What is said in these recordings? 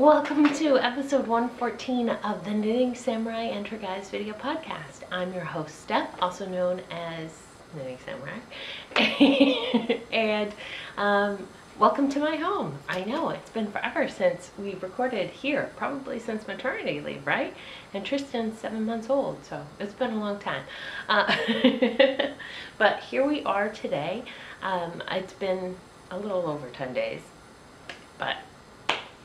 Welcome to episode 114 of the Knitting Samurai Enter Guys video podcast. I'm your host, Steph, also known as Knitting Samurai. And welcome to my home. I know it's been forever since we recorded here, probably since maternity leave, right? And Tristan's 7 months old, so it's been a long time. But here we are today. It's been a little over 10 days, but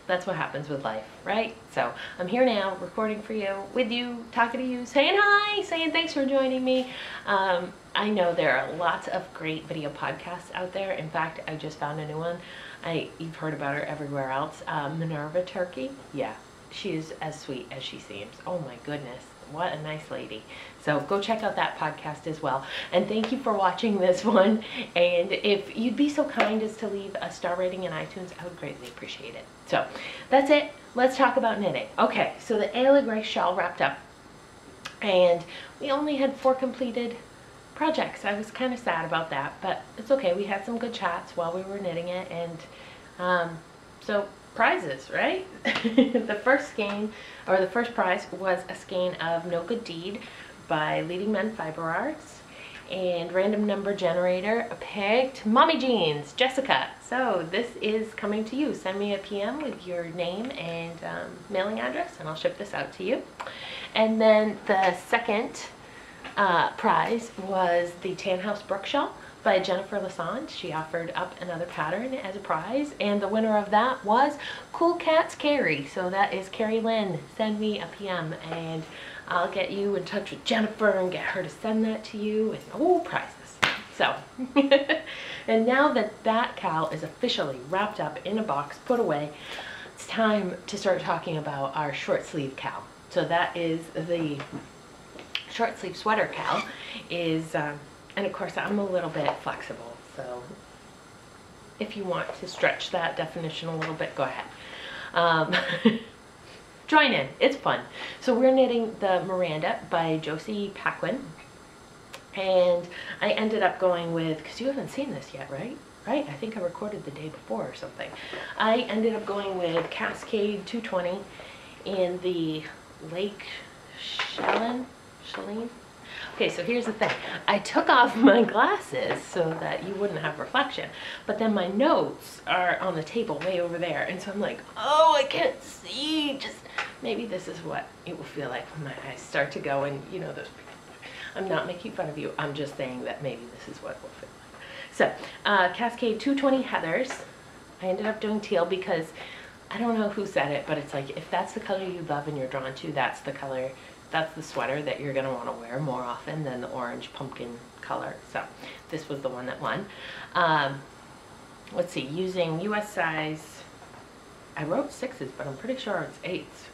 that's what happens with life, right? So I'm here now, recording for you, with you, talking to you, saying hi, saying thanks for joining me. I know there are lots of great video podcasts out there. In fact, I just found a new one. You've heard about her everywhere else. Minerva Turkey. Yeah, she is as sweet as she seems. Oh my goodness, what a nice lady. So go check out that podcast as well. And thank you for watching this one. And if you'd be so kind as to leave a star rating in iTunes, I would greatly appreciate it. So that's it. Let's talk about knitting. Okay, so the Ayla Gray shawl wrapped up. And we only had 4 completed projects. I was kind of sad about that, but it's okay. We had some good chats while we were knitting it. And so prizes, right? The first skein, or the first prize, was a skein of No Good Deed by Leading Men Fiber Arts, and random number generator picked Mommy Jeans, Jessica. So this is coming to you. Send me a PM with your name and mailing address, and I'll ship this out to you. And then the second prize was the Tan House Brook Shawl by Jennifer Lassonde. She offered up another pattern as a prize, and the winner of that was Cool Cats Carrie. So that is Carrie Lynn. Send me a PM and I'll get you in touch with Jennifer and get her to send that to you, and prizes. So and now that that cowl is officially wrapped up in a box, put away, it's time to start talking about our short sleeve cowl. So that is the short sleeve sweater cowl. And of course, I'm a little bit flexible, so if you want to stretch that definition a little bit, go ahead. Join in, it's fun. So we're knitting the Miranda by Josie Paquin, and I ended up going with, because you haven't seen this yet, right? I think I recorded the day before or something. I ended up going with Cascade 220 in the Lake Chalene. Okay, so here's the thing. I took off my glasses so that you wouldn't have reflection, but then my notes are on the table way over there, and so I'm like, oh, I can't see. Just maybe this is what it will feel like when my eyes start to go, and you know, those. I'm not making fun of you. I'm just saying that maybe this is what it will feel like. So, Cascade 220 Heathers. I ended up doing teal because I don't know who said it, but it's like, if that's the color you love and you're drawn to, that's the color. That's the sweater that you're going to want to wear more often than the orange pumpkin color. So this was the one that won. Let's see, using US size, I wrote 6s, but I'm pretty sure it's 8s.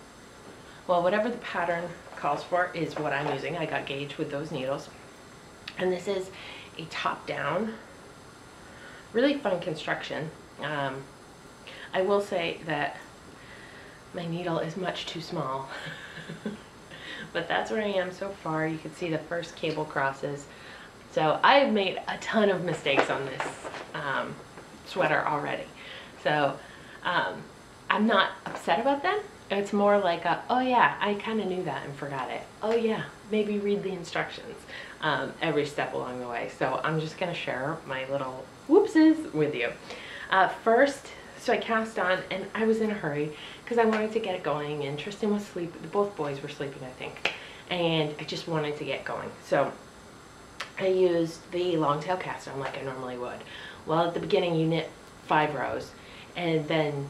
Well, whatever the pattern calls for is what I'm using. I got gauge with those needles. And this is a top-down, really fun construction. I will say that my needle is much too small. But that's where I am so far. You can see the first cable crosses. So I've made a ton of mistakes on this sweater already. So I'm not upset about them. It's more like oh yeah, I kind of knew that and forgot it. Oh yeah, maybe read the instructions every step along the way. So I'm just going to share my little whoopses with you. First, so I cast on, and I was in a hurry because I wanted to get it going, and Tristan was sleeping. Both boys were sleeping, I think, and I just wanted to get going. So I used the long tail cast on like I normally would. Well, at the beginning you knit 5 rows, and then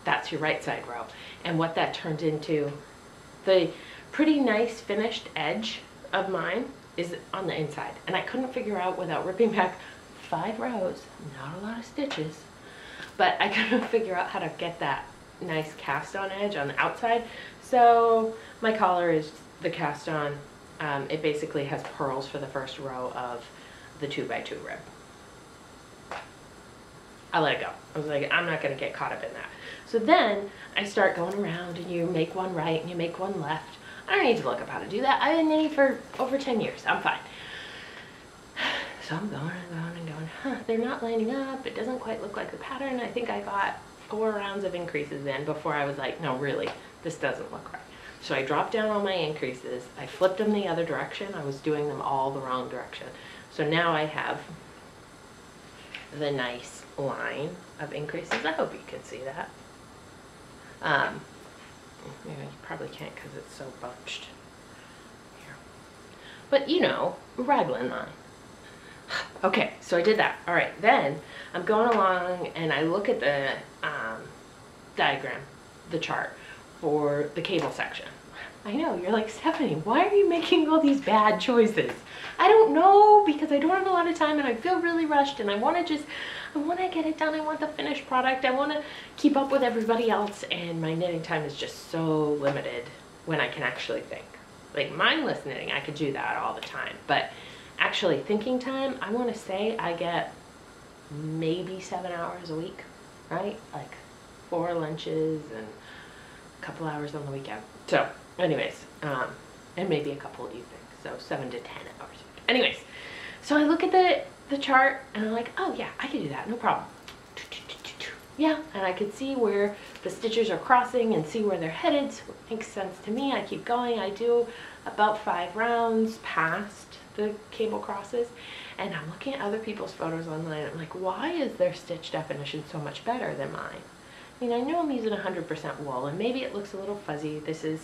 that's your right side row. And what that turned into, the pretty nice finished edge of mine is on the inside. And I couldn't figure out, without ripping back 5 rows, not a lot of stitches, but I couldn't figure out how to get that nice cast on edge on the outside. So my collar is the cast on. It basically has purls for the first row of the 2x2 rib. I let it go. I was like, I'm not going to get caught up in that. So then I start going around, and you make one right and you make one left. I don't need to look up how to do that. I've been knitting for over 10 years. I'm fine. So I'm going and going and going. They're not lining up. It doesn't quite look like the pattern. I think I got 4 rounds of increases in before I was like, no, really, this doesn't look right. So I dropped down all my increases. I flipped them the other direction. I was doing them all the wrong direction. So now I have the nice line of increases. I hope you can see that. Maybe you probably can't because it's so bunched here. But you know, raglan line. Okay, so I did that. All right, then I'm going along and I look at the diagram, the chart for the cable section. I know, you're like, Stephanie, why are you making all these bad choices? I don't know, because I don't have a lot of time and I feel really rushed and I want to get it done. I want the finished product. I want to keep up with everybody else, and my knitting time is just so limited when I can actually think. Like mindless knitting, I could do that all the time, but actually thinking time, I want to say I get maybe 7 hours a week, right? Like 4 lunches and a couple hours on the weekend. So anyways, and maybe a couple of evenings, so 7 to 10 hours a week. Anyways, so I look at the chart and I'm like, oh yeah, I can do that, no problem. Yeah, and I could see where the stitches are crossing and see where they're headed, so it makes sense to me. I keep going. I do about 5 rounds past the cable crosses, and I'm looking at other people's photos online. I'm like, why is their stitch definition so much better than mine? I mean, I know I'm using 100% wool, and maybe it looks a little fuzzy. This is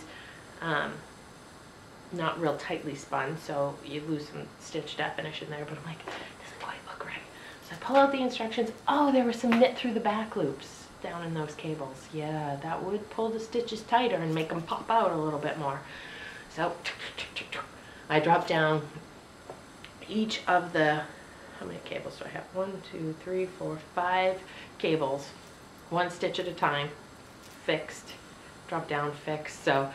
not real tightly spun, so you lose some stitch definition there, but I'm like, it doesn't quite look right. So I pull out the instructions. Oh, there were some knit through the back loops down in those cables. Yeah, that would pull the stitches tighter and make them pop out a little bit more. So I drop down each of the, how many cables do I have? 1, 2, 3, 4, 5 cables, 1 stitch at a time, fixed, drop down, fixed. So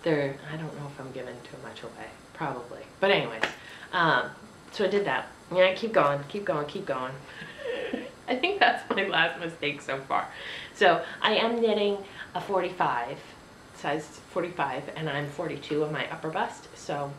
they're, I don't know if I'm giving too much away, probably. But anyways, so I did that. Yeah, keep going, keep going, keep going. I think that's my last mistake so far. So I am knitting a 45, size 45, and I'm 42 on my upper bust. So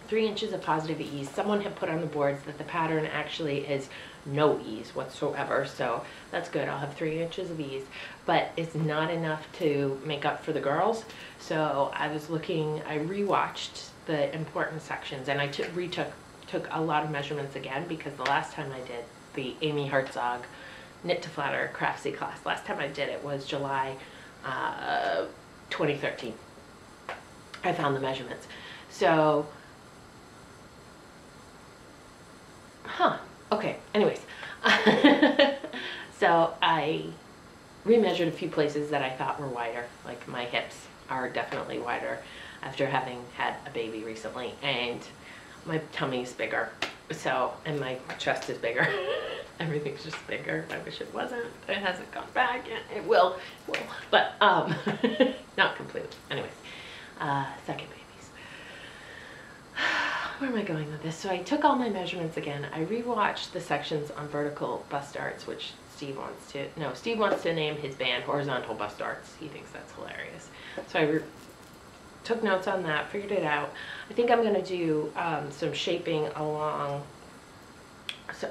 3 inches of positive ease. Someone had put on the boards that the pattern actually is no ease whatsoever, so that's good. I'll have 3 inches of ease, but it's not enough to make up for the girls. So I was looking, I rewatched the important sections, and I took a lot of measurements again, because the last time I did the Amy Herzog Knit to Flatter Craftsy class, last time I did it was July 2013. I found the measurements. So okay, anyways. So I remeasured a few places that I thought were wider, like my hips are definitely wider after having had a baby recently, and my tummy's bigger, so, and my chest is bigger. Everything's just bigger. I wish it wasn't. It hasn't gone back yet. It will, but not completely. Anyways, second babies. Where am I going with this? So I took all my measurements again. I rewatched the sections on vertical bust darts, which Steve wants to name his band Horizontal Bust Darts. He thinks that's hilarious. So I took notes on that, figured it out. I think I'm going to do some shaping along,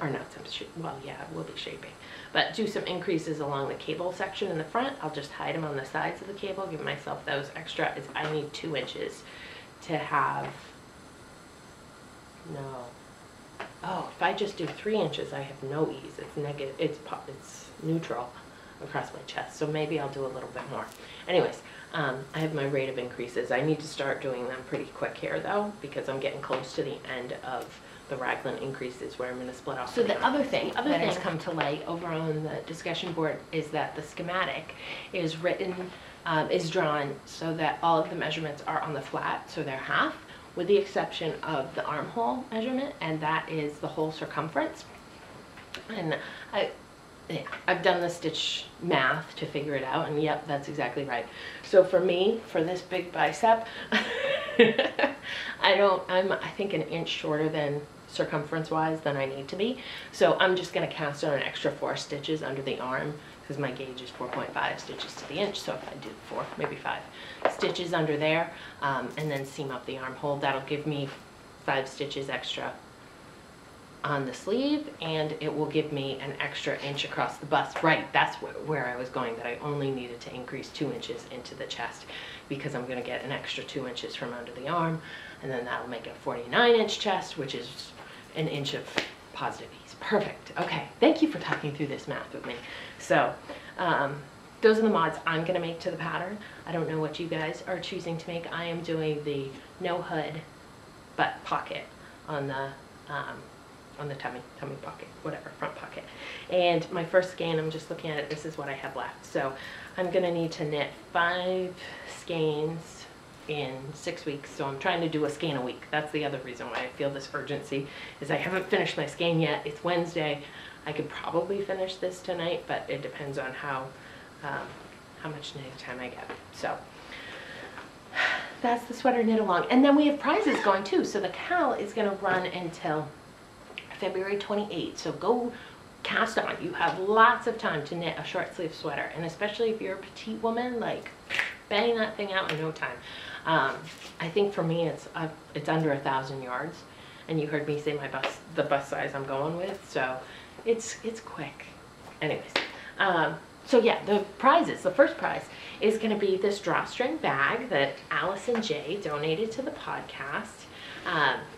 or not some, well, yeah, we'll be shaping, but do some increases along the cable section in the front. I'll just hide them on the sides of the cable, give myself those extra. I need 2 inches to have, no, oh, if I just do 3 inches, I have no ease. It's negative, it's neutral across my chest, so maybe I'll do a little bit more. Anyways, I have my rate of increases. I need to start doing them pretty quick here though, because I'm getting close to the end of the raglan increases where I'm going to split off. So the other thing that has come to light over on the discussion board is that the schematic is written, is drawn so that all of the measurements are on the flat, so they're half, with the exception of the armhole measurement, and that is the whole circumference. And I've done the stitch math to figure it out, and yep, that's exactly right. So for me, for this big bicep, I'm I think an inch shorter than circumference-wise than I need to be. So I'm just going to cast on an extra 4 stitches under the arm, because my gauge is 4.5 stitches to the inch. So if I do 4, maybe 5 stitches under there, and then seam up the armhole, that'll give me 5 stitches extra on the sleeve, and it will give me an extra inch across the bust. Right, that's where I was going, that I only needed to increase 2 inches into the chest, because I'm gonna get an extra 2 inches from under the arm, and then that'll make a 49-inch chest, which is an inch of positive ease. Perfect. Okay, thank you for talking through this math with me. So those are the mods I'm gonna make to the pattern. I don't know what you guys are choosing to make. I am doing the no hood but pocket on the tummy pocket, whatever, front pocket. And my first skein, I'm just looking at it, this is what I have left. So I'm gonna need to knit 5 skeins in 6 weeks. So I'm trying to do a skein a week. That's the other reason why I feel this urgency, is I haven't finished my skein yet. It's Wednesday. I could probably finish this tonight, but it depends on how much knitting time I get. So that's the sweater knit along. And then we have prizes going too. So the KAL is gonna run until February 28th. So go cast on. You have lots of time to knit a short sleeve sweater. And especially if you're a petite woman, like bang that thing out in no time. I think for me it's under 1,000 yards. And you heard me say the bust size I'm going with. So it's quick. Anyways. So yeah, the prizes, the first prize is going to be this drawstring bag that Allison J donated to the podcast.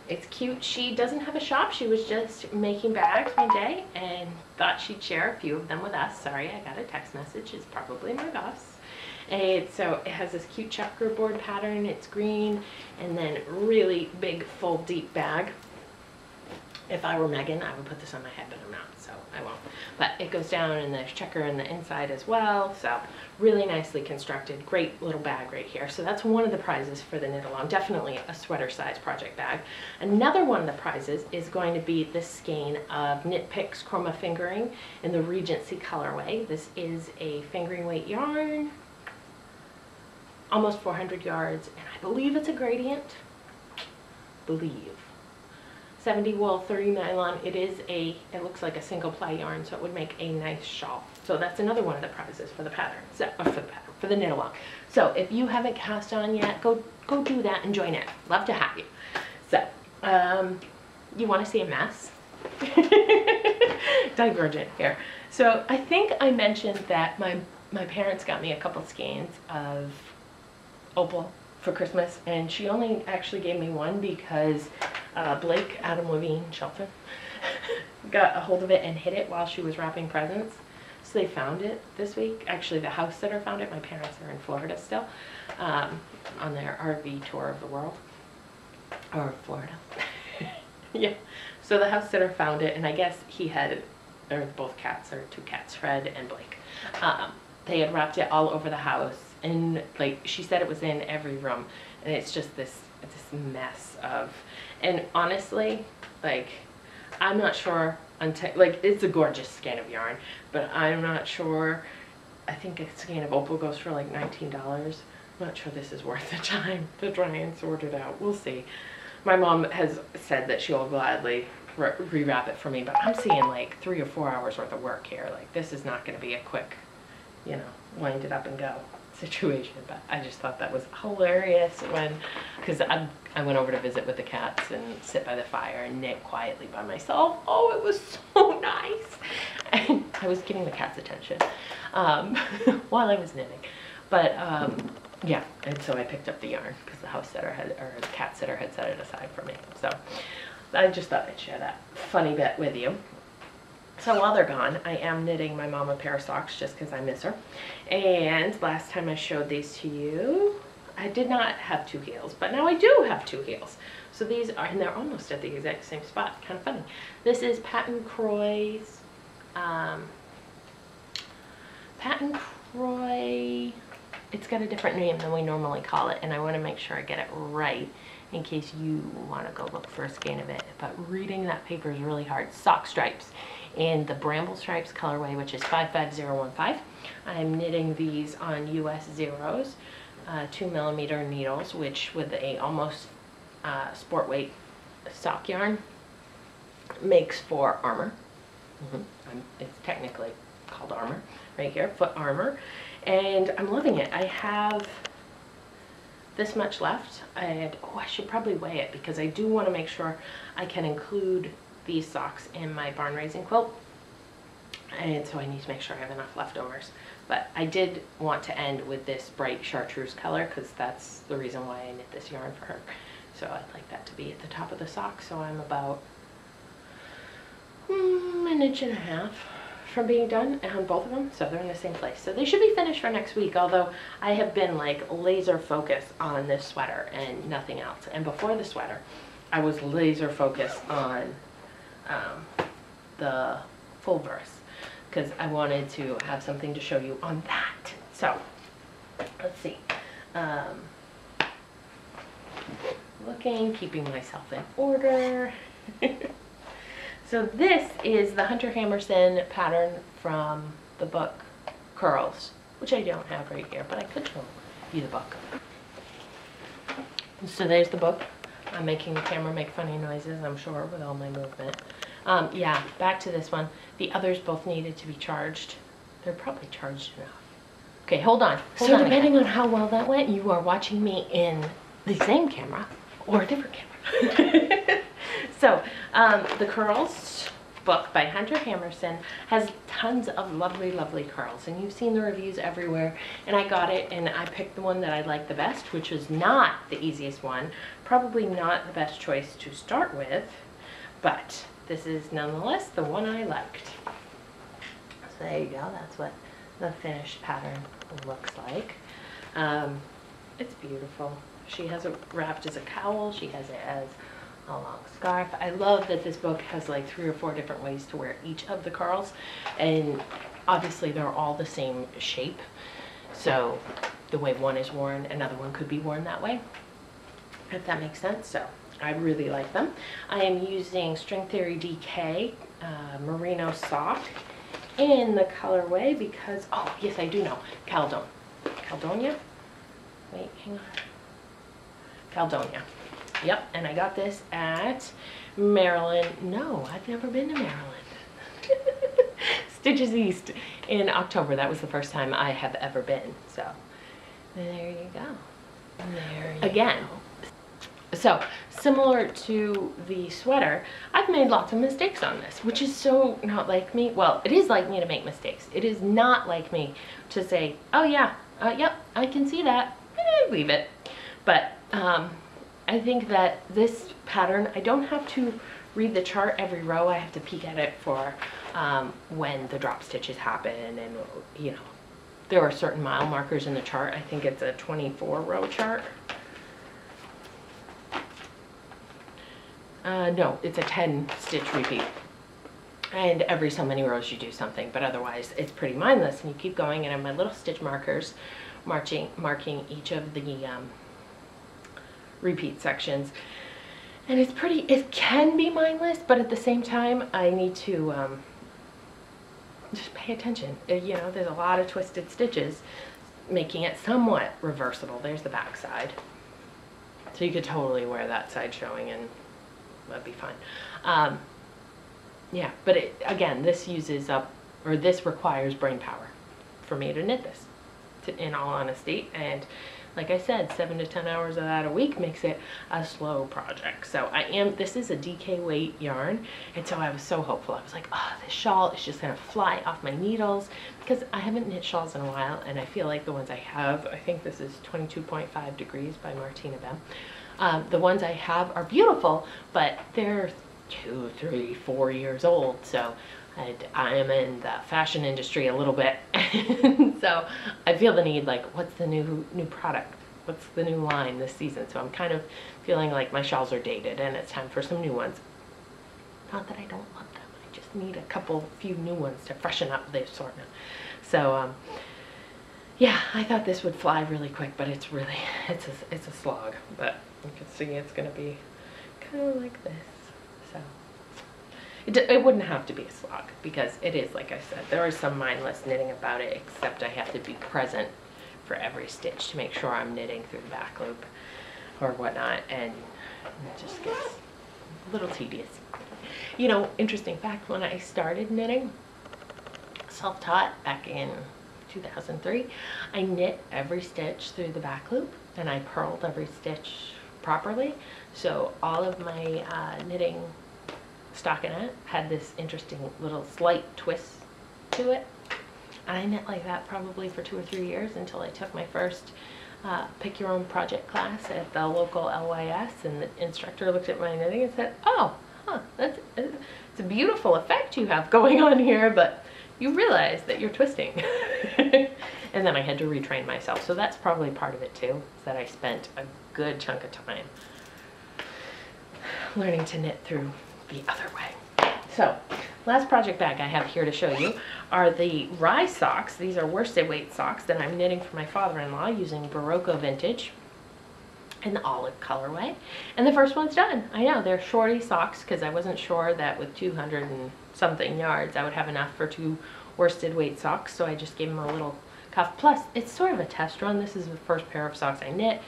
It's cute. She doesn't have a shop. She was just making bags one day and thought she'd share a few of them with us. Sorry, I got a text message. It's probably my boss. And so it has this cute checkerboard pattern. It's green, and then really big, full, deep bag. If I were Megan, I would put this on my head, but I'm not, so I won't. But it goes down, and there's checker in the inside as well, so really nicely constructed. Great little bag right here. So that's one of the prizes for the knit along. Definitely a sweater size project bag. Another one of the prizes is going to be this skein of Knit Picks Chroma Fingering in the Regency colorway. This is a fingering weight yarn, almost 400 yards, and I believe it's a gradient. Believe. 70 wool, 30 nylon. It looks like a single ply yarn, so it would make a nice shawl. So that's another one of the prizes for the pattern. So, for the knit along. So if you haven't cast on yet, go do that and join in. Love to have you. So, you want to see a mess? Divergent here. So I think I mentioned that my parents got me a couple skeins of Opal for Christmas, and she only actually gave me one because Blake, Adam Levine, Shelton, got a hold of it and hid it while she was wrapping presents. So they found it this week. Actually, the house sitter found it. My parents are in Florida still, on their RV tour of the world, or Florida. Yeah. So the house sitter found it, and I guess he had, or both cats, or 2 cats, Fred and Blake. They had wrapped it all over the house, and like she said, it was in every room, and it's just this mess of. And honestly, like, I'm not sure until, like, it's a gorgeous skein of yarn, but I'm not sure. I think a skein of Opal goes for like $19. I'm not sure this is worth the time to try and sort it out. We'll see. My mom has said that she'll gladly rewrap it for me, but I'm seeing like 3 or 4 hours worth of work here. Like, this is not going to be a quick, you know, wind it up and go situation. But I just thought that was hilarious because I went over to visit with the cats and sit by the fire and knit quietly by myself. Oh, it was so nice. And I was giving the cats attention while I was knitting. But yeah, and so I picked up the yarn because the house sitter or the cat sitter had set it aside for me. So I just thought I'd share that funny bit with you. So while they're gone, I am knitting my mom a pair of socks just because I miss her. And last time I showed these to you, I did not have 2 heels, but now I do have 2 heels. So these are, and they're almost at the exact same spot. Kind of funny. This is Patent Croy's, Patent Croy. It's got a different name than we normally call it, and I want to make sure I get it right in case you want to go look for a skein of it. But reading that paper is really hard. Sock Stripes in the Bramble Stripes colorway, which is 55015. I'm knitting these on US Zeros, 2mm needles, which with a almost sport weight sock yarn makes for armor. It's technically called armor right here, foot armor, and I'm loving it. I have this much left, and oh, I should probably weigh it because I do want to make sure I can include these socks in my barn raising quilt, and so I need to make sure I have enough leftovers. But I did want to end with this bright chartreuse color because that's the reason why I knit this yarn for her. So I'd like that to be at the top of the sock. So I'm about an inch and a half from being done on both of them, so they're in the same place. So they should be finished for next week, although I have been like laser focused on this sweater and nothing else. And before the sweater, I was laser focused on the full verse because I wanted to have something to show you on that. So let's see. Looking, keeping myself in order. So this is the Hunter Hammerson pattern from the book Curls, which I don't have right here, but I could show you the book. So there's the book. I'm making the camera make funny noises, I'm sure, with all my movement. Yeah, back to this one. The others both needed to be charged. They're probably charged enough. Okay, hold on. So depending on how well that went, you are watching me in the same camera or a different camera. So, the Curls book by Hunter Hammerson has tons of lovely, lovely curls, and you've seen the reviews everywhere, and I got it, and I picked the one that I liked the best, which was not the easiest one, probably not the best choice to start with, but this is nonetheless the one I liked. So there you go, that's what the finished pattern looks like. It's beautiful. She has it wrapped as a cowl, she has it as a long scarf. I love that this book has like 3 or 4 different ways to wear each of the curls, and obviously they're all the same shape, so the way one is worn, another one could be worn that way, if that makes sense. So I really like them. I am using String Theory DK Merino Soft in the colorway because, oh yes, I do know, Caledonia? Wait, hang on. Caledonia. Yep, and I got this at Maryland. No, I've never been to Maryland. Stitches East in October. That was the first time I have ever been. So there you go. There you Again. Go. So similar to the sweater, I've made lots of mistakes on this, which is so not like me. Well, it is like me to make mistakes. It is not like me to say, oh yeah, yep, I can see that. Leave it. But I think that this pattern, I don't have to read the chart every row. I have to peek at it for when the drop stitches happen, and you know, there are certain mile markers in the chart. I think it's a 24 row chart. No, it's a 10 stitch repeat. And every so many rows you do something, but otherwise it's pretty mindless, and you keep going, and I have my little stitch markers marking each of the repeat sections, and it's pretty, it can be mindless, but at the same time I need to just pay attention. You know, there's a lot of twisted stitches making it somewhat reversible. There's the back side, so you could totally wear that side showing and that'd be fine. Yeah, but again, this uses up, or this requires brain power for me to knit this, in all honesty, and like I said, 7 to 10 hours of that a week makes it a slow project. So this is a DK weight yarn, and so I was so hopeful. I was like, oh, this shawl is just gonna fly off my needles, because I haven't knit shawls in a while, and I feel like the ones I have, I think this is 22.5 degrees by Martina Bem. The ones I have are beautiful, but they're 2, 3, 4 years old, so I am in the fashion industry a little bit, so I feel the need, like, what's the new product? What's the new line this season? So I'm kind of feeling like my shawls are dated and it's time for some new ones. Not that I don't love them, I just need a few new ones to freshen up the assortment. So yeah, I thought this would fly really quick, but it's really, it's a slog, but you can see it's gonna be kind of like this. So it wouldn't have to be a slog, because it is, like I said, there is some mindless knitting about it, except I have to be present for every stitch to make sure I'm knitting through the back loop or whatnot, and it just gets a little tedious. You know, interesting fact, when I started knitting, self-taught back in 2003, I knit every stitch through the back loop, and I purled every stitch properly, so all of my knitting stockinette had this interesting little slight twist to it. And I knit like that probably for 2 or 3 years until I took my first pick your own project class at the local LYS, and the instructor looked at my knitting and said, oh, it's a beautiful effect you have going on here, but you realize that you're twisting. And then I had to retrain myself. So that's probably part of it too, is that I spent a good chunk of time learning to knit through the other way. So, last project bag I have here to show you are the Rye socks. These are worsted weight socks that I'm knitting for my father-in-law using Barocco Vintage in the olive colorway. And the first one's done. I know, they're shorty socks because I wasn't sure that with 200 and something yards I would have enough for 2 worsted weight socks, so I just gave them a little cuff. Plus, it's sort of a test run. This is the first pair of socks I knit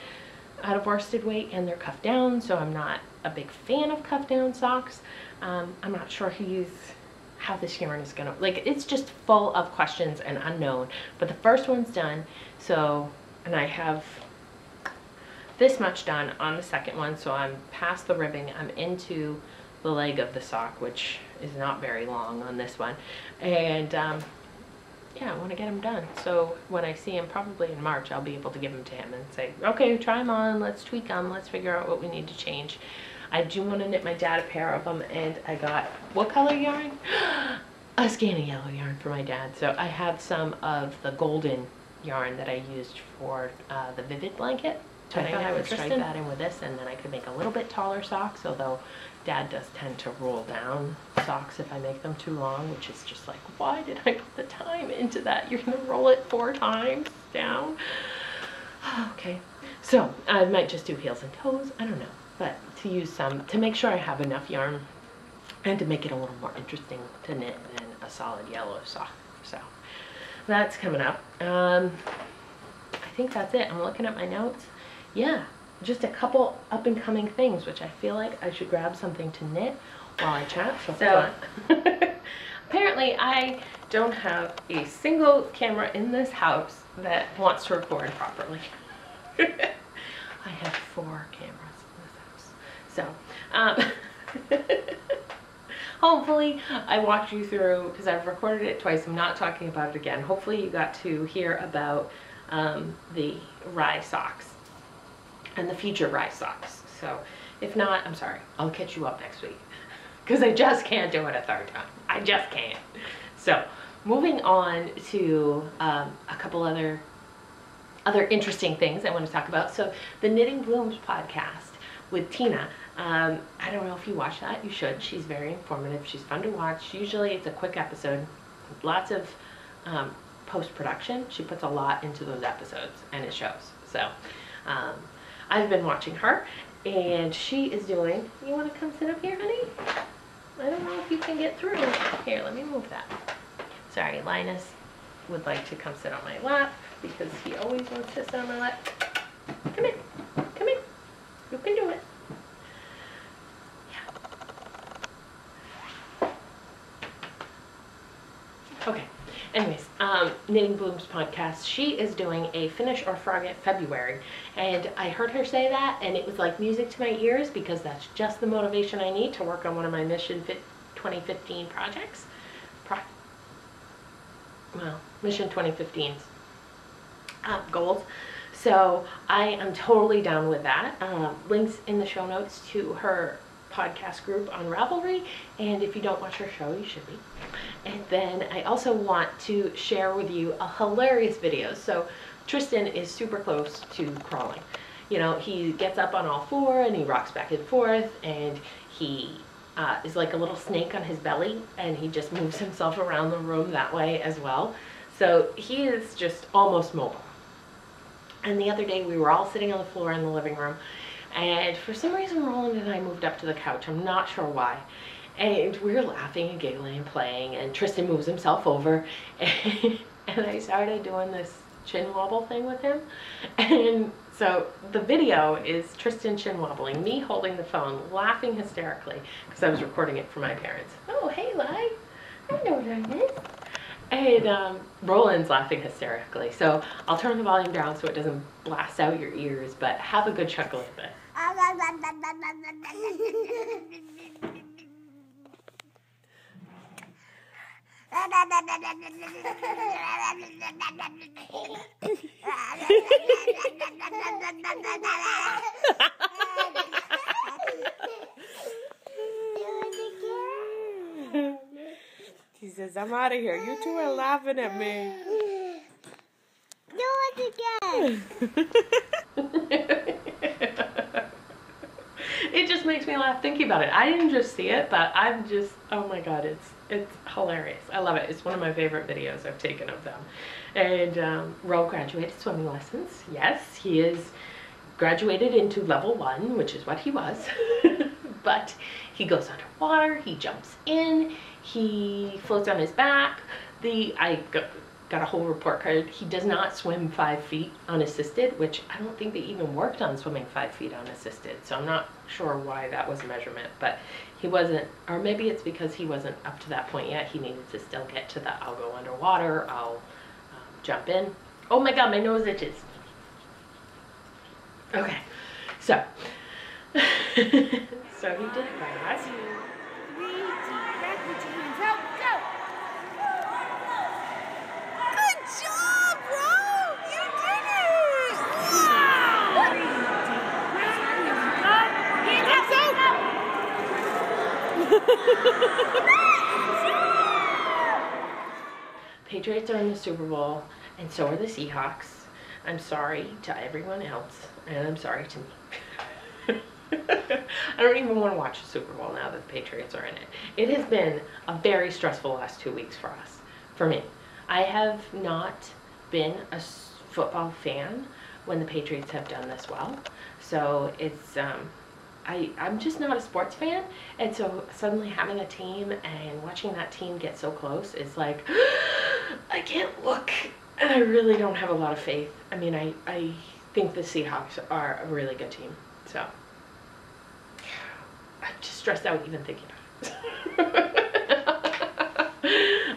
out of worsted weight, and they're cuffed down, so I'm not a big fan of cuff down socks. I'm not sure how this yarn is gonna, like, it's just full of questions and unknown, but the first one's done. So, and I have this much done on the second one, so I'm past the ribbing. I'm into the leg of the sock, which is not very long on this one, and yeah, I want to get them done. So when I see him probably in March, I'll be able to give them to him and say, okay, try them on, let's tweak them, let's figure out what we need to change. I do want to knit my dad a pair of them, and I got, what color yarn? A Scania yellow yarn for my dad. So I have some of the golden yarn that I used for the Vivid blanket. So I thought I would stripe that in with this, and then I could make a little bit taller socks, although Dad does tend to roll down socks if I make them too long, which is just like, why did I put the time into that? You're gonna roll it 4 times down? Okay, so I might just do heels and toes, I don't know, but to use some, to make sure I have enough yarn and to make it a little more interesting to knit than a solid yellow sock. So that's coming up. I think that's it. I'm looking at my notes. Yeah, just a couple up and coming things, which I feel like I should grab something to knit while I chat. So apparently I don't have a single camera in this house that wants to record properly. I have 4 cameras in this house. So hopefully I walked you through, because I've recorded it twice, I'm not talking about it again. Hopefully you got to hear about the Rye socks and the future Rye socks. So if not, I'm sorry, I'll catch you up next week, because I just can't do it a 3rd time. I just can't. So moving on to a couple other interesting things I want to talk about. So the Knitting Blooms podcast with Tina, I don't know if you watch that, you should. She's very informative, she's fun to watch. Usually it's a quick episode, lots of post-production. She puts a lot into those episodes, and it shows. So I've been watching her, and she is doing, you want to come sit up here, honey? I don't know if you can get through. Here, let me move that. Sorry, Linus would like to come sit on my lap, because he always wants to sit on my lap. Come in, come in. You can do it. Yeah. Okay. Anyways, Knitting Blooms podcast, she is doing a Finish or Forget February, and I heard her say that, and it was like music to my ears, because that's just the motivation I need to work on one of my Mission 2015 projects. Mission 2015's goals. So I am totally down with that. Links in the show notes to her podcast group on Ravelry, and if you don't watch her show, you should be. And then I also want to share with you a hilarious video. So Tristan is super close to crawling. You know, he gets up on all 4 and he rocks back and forth, and he is like a little snake on his belly, and he just moves himself around the room that way as well. So he is just almost mobile. And the other day we were all sitting on the floor in the living room, and for some reason Roland and I moved up to the couch. I'm not sure why. And we were laughing and giggling and playing, and Tristan moves himself over, and I started doing this chin wobble thing with him. And so the video is Tristan chin wobbling, me holding the phone, laughing hysterically, because I was recording it for my parents. Oh, hey, Li. I know what I did. And Roland's laughing hysterically. So I'll turn the volume down so it doesn't blast out your ears, but have a good chuckle with it. He says, I'm out of here. You two are laughing at me. Do it again. It just makes me laugh thinking about it. I didn't just see it, but I'm just, oh my god, it's hilarious. I love it. It's one of my favorite videos I've taken of them. And Ro graduated swimming lessons. Yes, he is graduated into level 1, which is what he was. But he goes underwater, he jumps in, he floats on his back. I got a whole report card. He does not swim 5 feet unassisted, which I don't think they even worked on swimming 5 feet unassisted. So I'm not sure why that was a measurement, but he wasn't, or maybe it's because he wasn't up to that point yet. He needed to still get to the, I'll go underwater, I'll jump in. Oh my god, my nose itches. Okay, so, so he did that. 3, deep breath, put your hands out, go! Good job, bro! You did it! Wow! 3, deep breath, hands up! Patriots are in the Super Bowl, and so are the Seahawks. I'm sorry to everyone else, and I'm sorry to me. I don't even want to watch the Super Bowl now that the Patriots are in it. It has been a very stressful last 2 weeks for us, for me. I have not been a football fan when the Patriots have done this well. So it's, I'm just not a sports fan. And so suddenly having a team and watching that team get so close is like, I can't look. And I really don't have a lot of faith. I mean, I think the Seahawks are a really good team. So I'm just stressed out even thinking about it.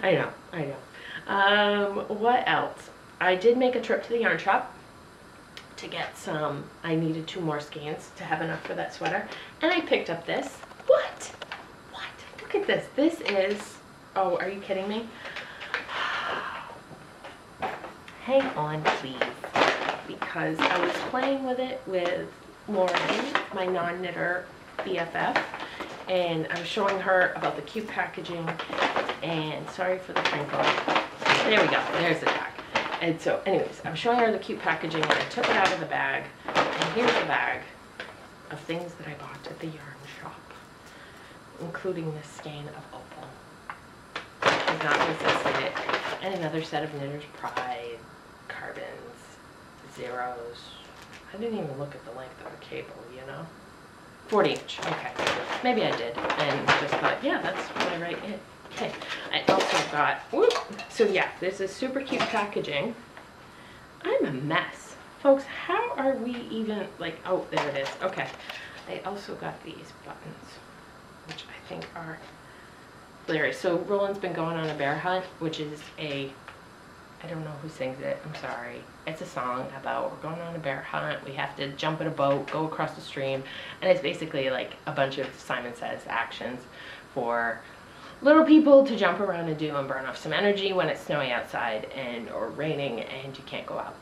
I know. What else? I did make a trip to the yarn shop to get some. I needed 2 more skeins to have enough for that sweater. And I picked up this. What? Look at this. This is, oh, are you kidding me? Hang on, please, because I was playing with it with Lauren, my non-knitter BFF, and I was showing her about the cute packaging, and sorry for the crinkle. There we go, there's the tag. And so anyways, I was showing her the cute packaging, and I took it out of the bag, and here's a bag of things that I bought at the yarn shop, including this skein of opal. I've not resisted it, and another set of Knitter's Pride carbons, zeros. I didn't even look at the length of the cable, you know? 40 inch, okay. Maybe I did, and just thought, yeah, that's what I write in. Okay, I also got, whoop, so yeah, this is super cute packaging. I'm a mess. Folks, how are we even, like, oh, there it is, okay. I also got these buttons, which I think are hilarious. So Roland's been going on a bear hunt, which is a, I don't know who sings it, I'm sorry. It's a song about we're going on a bear hunt, we have to jump in a boat, go across the stream, and it's basically like a bunch of Simon Says actions for little people to jump around and do and burn off some energy when it's snowy outside and or raining and you can't go out.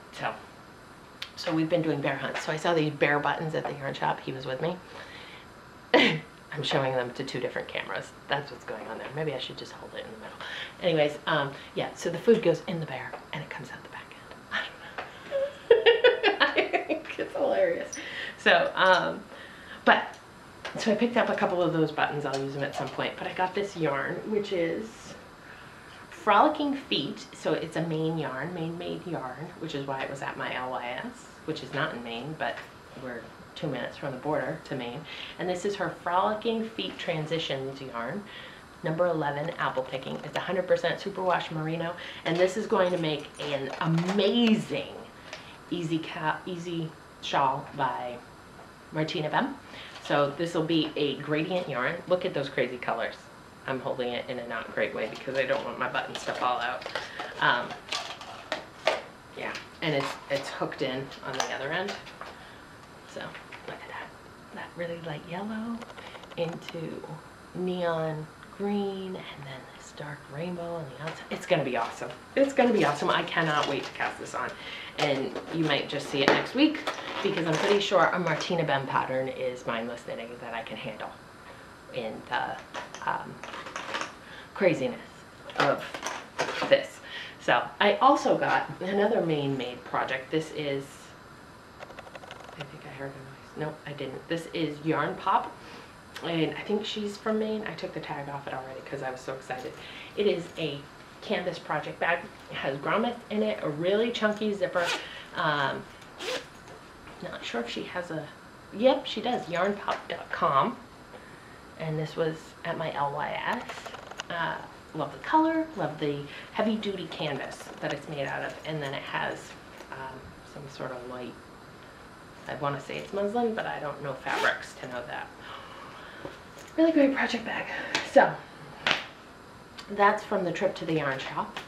So we've been doing bear hunts. So I saw these bear buttons at the yarn shop. He was with me. I'm showing them to 2 different cameras. That's what's going on there. Maybe I should just hold it in the middle. Anyways, yeah, so the food goes in the bear and it comes out the back end. I don't know. I think it's hilarious. So, so I picked up a couple of those buttons. I'll use them at some point. But I got this yarn, which is Frolicking Feet. So it's a Maine yarn, Maine-made yarn, which is why it was at my LYS, which is not in Maine, but we're 2 minutes from the border to Maine. And this is her Frolicking Feet Transitions yarn, number 11, apple picking. It's 100% superwash merino, and this is going to make an amazing easy shawl by Martina Bem. So this will be a gradient yarn. Look at those crazy colors. I'm holding it in a not great way because I don't want my buttons to fall out. Yeah, and it's hooked in on the other end. So look at that really light yellow into neon green, and then this dark rainbow on the outside. It's gonna be awesome. It's gonna be awesome. I cannot wait to cast this on. And you might just see it next week, because I'm pretty sure a Martina Bem pattern is mindless knitting that I can handle in the craziness of this. So I also got another Maine made project. This is, I think I heard a noise. No, I didn't. This is Yarn Pop, and I think she's from Maine. I took the tag off it already because I was so excited. It is a canvas project bag. It has grommets in it, a really chunky zipper. Not sure if she has a, yep, she does, yarnpop.com. And this was at my LYS. Love the color, love the heavy duty canvas that it's made out of. And then it has some sort of light, I want to say it's muslin, but I don't know fabrics to know that. Really great project bag. So that's from the trip to the yarn shop.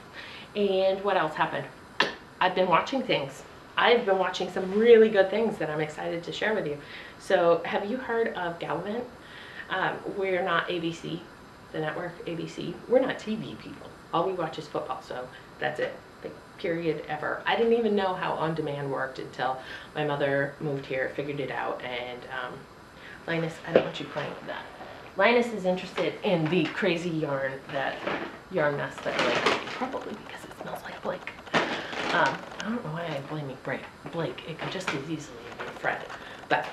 And what else happened? I've been watching things. I've been watching some really good things that I'm excited to share with you. So have you heard of Gallivant? We're not ABC, the network ABC. We're not TV people. All we watch is football, so that's it. Like, period, ever. I didn't even know how on demand worked until my mother moved here, figured it out, and Linus, I don't want you playing with that. Linus is interested in the crazy yarn mess that Blake, probably because it smells like Blake. I don't know why I'm blaming Blake. It could just as easily have been Fred. But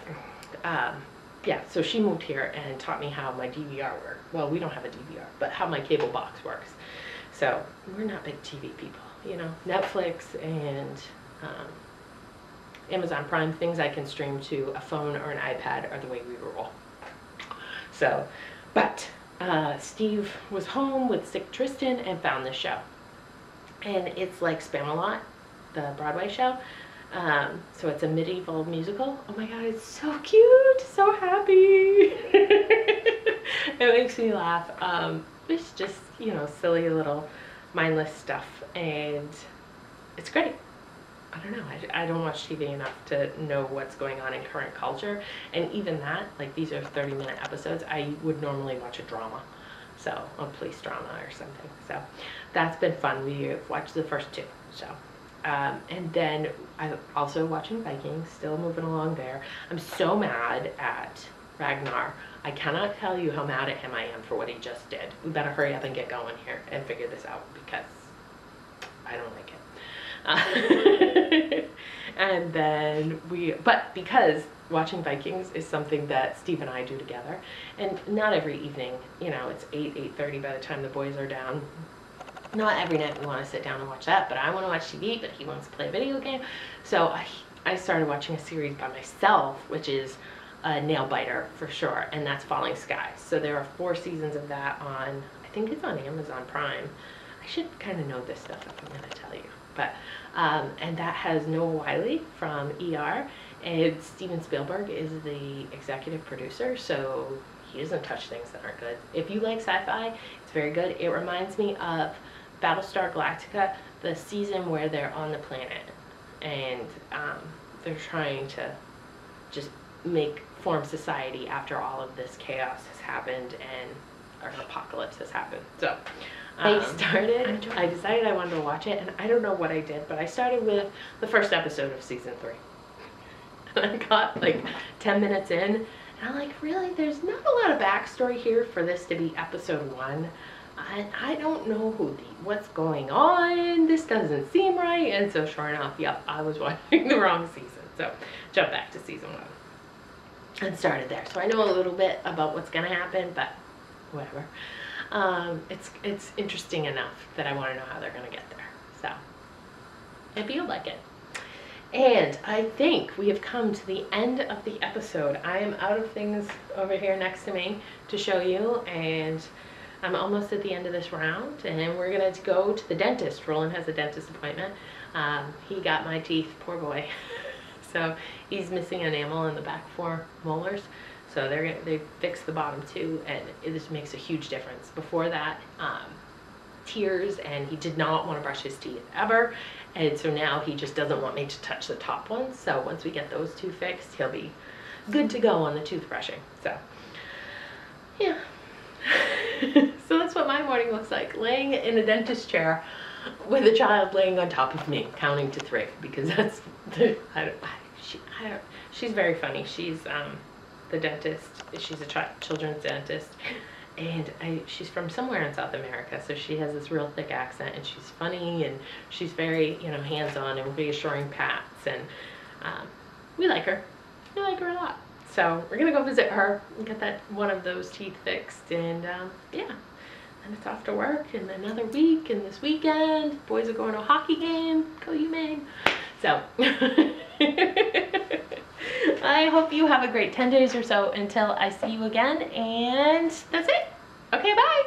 yeah, so she moved here and taught me how my DVR worked. Well, we don't have a DVR, but how my cable box works. So we're not big TV people, you know. Netflix and Amazon Prime, things I can stream to a phone or an iPad are the way we roll. So, but Steve was home with sick Tristan and found this show. And it's like Spamalot, the Broadway show. So it's a medieval musical. Oh my god, it's so cute, so happy. It makes me laugh. It's just, you know, silly little mindless stuff, and it's great. I don't know, I don't watch TV enough to know what's going on in current culture, and even that, like, these are 30-minute episodes. I would normally watch a drama, so a police drama or something. So that's been fun. We've watched the first two, so and then I'm also watching Vikings, still moving along there. I'm so mad at Ragnar. I cannot tell you how mad at him I am for what he just did. We better hurry up and get going here and figure this out, because I don't like it. And then but because watching Vikings is something that Steve and I do together, and not every evening, you know, it's 8:30 by the time the boys are down. Not every night we want to sit down and watch that, but I want to watch TV, but he wants to play a video game. So I started watching a series by myself, which is a nail biter for sure, and that's Falling Skies. So there are 4 seasons of that on, I think it's on Amazon Prime. I should kind of know this stuff if I'm going to tell you. But, and that has Noah Wiley from ER, and Steven Spielberg is the executive producer, so he doesn't touch things that aren't good. If you like sci-fi, it's very good. It reminds me of Battlestar Galactica, the season where they're on the planet, and they're trying to just form society after all of this chaos has happened and an apocalypse has happened. So I decided I wanted to watch it, and I don't know what I did, but I started with the first episode of season 3. And I got like 10 minutes in, and I'm like, really? There's not a lot of backstory here for this to be episode 1. I don't know what's going on. This doesn't seem right. And so sure enough, yep, I was watching the wrong season. So jump back to season 1 and started there. So I know a little bit about what's gonna happen, but whatever. It's interesting enough that I want to know how they're gonna get there. So maybe you'll like it. And I think we have come to the end of the episode. I am out of things over here next to me to show you, and I'm almost at the end of this round, and we're gonna go to the dentist. Roland has a dentist appointment. He got my teeth, poor boy. So he's missing enamel in the back 4 molars. So they fixed the bottom 2, and it just makes a huge difference. Before that, tears, and he did not want to brush his teeth ever. And so now he just doesn't want me to touch the top ones. So once we get those 2 fixed, he'll be good to go on the toothbrushing. So yeah. So that's what my morning looks like, laying in a dentist chair with a child laying on top of me, counting to 3, because that's the, she's very funny. She's the dentist. She's a children's dentist, and she's from somewhere in South America, so she has this real thick accent, and she's funny, and she's very, you know, hands-on and reassuring pats, and we like her. We like her a lot. So we're gonna go visit her and get that one of those teeth fixed, and yeah. And it's off to work in another week, and this weekend, boys are going to a hockey game. Go UMaine. So, I hope you have a great 10 days or so until I see you again, and that's it. Okay, bye.